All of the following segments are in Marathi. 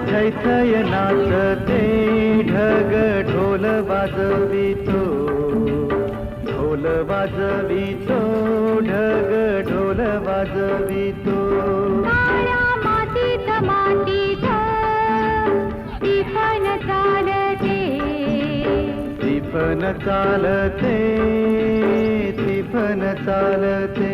थैथय नाचते ढग ढोल वाजवितो, ढोल वाजवितो, ढग ढोल वाजवितो. काळ्या मातीत मातीत टिफन चालते, टिफन चालते, टिफन चालते.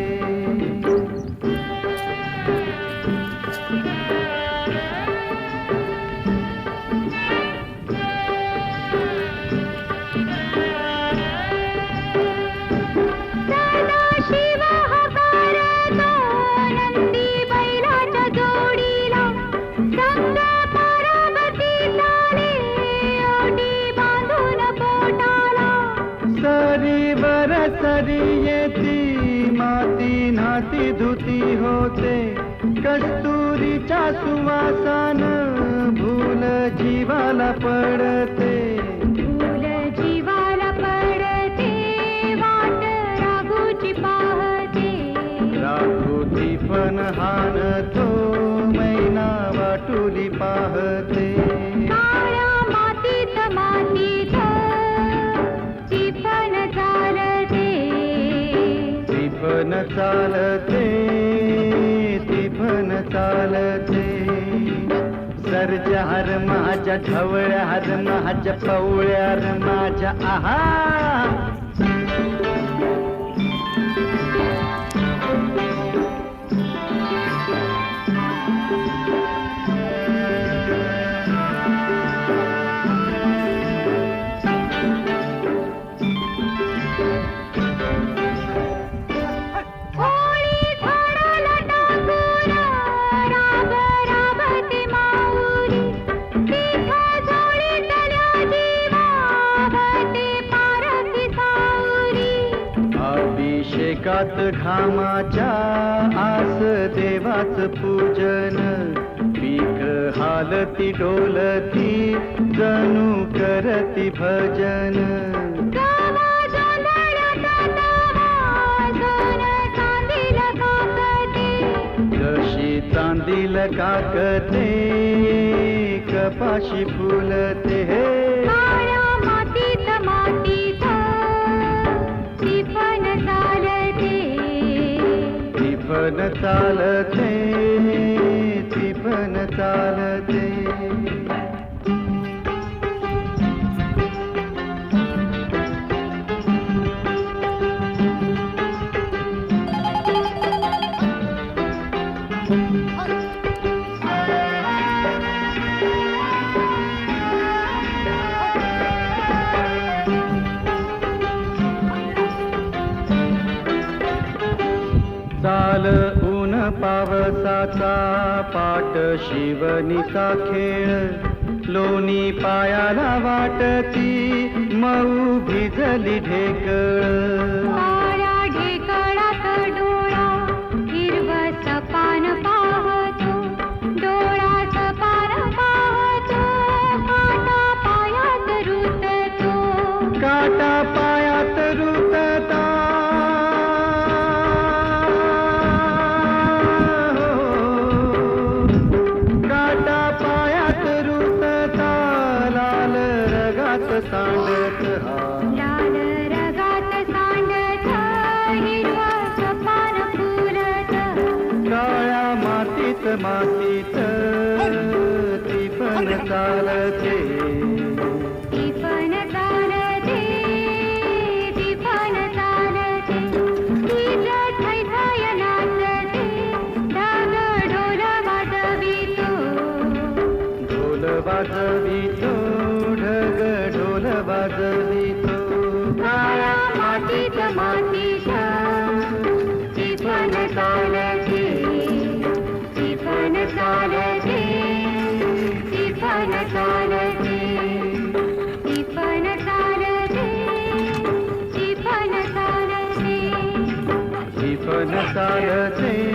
सरी येती माती नाती धुती होते, कस्तुरीच्या सुवासान भूल जीवाला पडते, भूल जीवाला पडते. वाट राघूची पाहते, राघूची पण हानतो, मैना वाटुली पाहते. काळ्या मातीत मातीत टिफन चालते, टिफन चालते, टिफन चालते. सर्जार माझ्या ढवळ्यार माझ्या पवळ्यार माझ्या आहा. अभिषेकात घामाच्या आस देवाच पूजन, पीक हालती डोलती जणू करती भजन. जशी चांदील काकते कपाशी फुलते. काळ्या मातीत मातीत टिफन चालते, टिफन चालते, टिफन चालते. चाल ऊन पावसाचा पाट शिवनीचा खेळ, लोणी पायाला वाटती मऊ भिजली ढेकळ. काळ्या ढेकळात डोळा हिरवस पान पाहतो, डोळाच पान पाहतो. काटा पायात रुततो, काटा पायात रुतता. सांडत लाल रगात सांडत हिरवस पान फुलत. काळ्या मातीत मातीत टिफन चालते, टिफन चालते, टिफन चालते. तीच थैथय नाचते, वाजवितो ढग ढोल वाजवितो काळ्या मातीत मातीत टिपण चालते टिपण चालते टिपण चालते टिपण चालते टिपण चालते टिपण चालते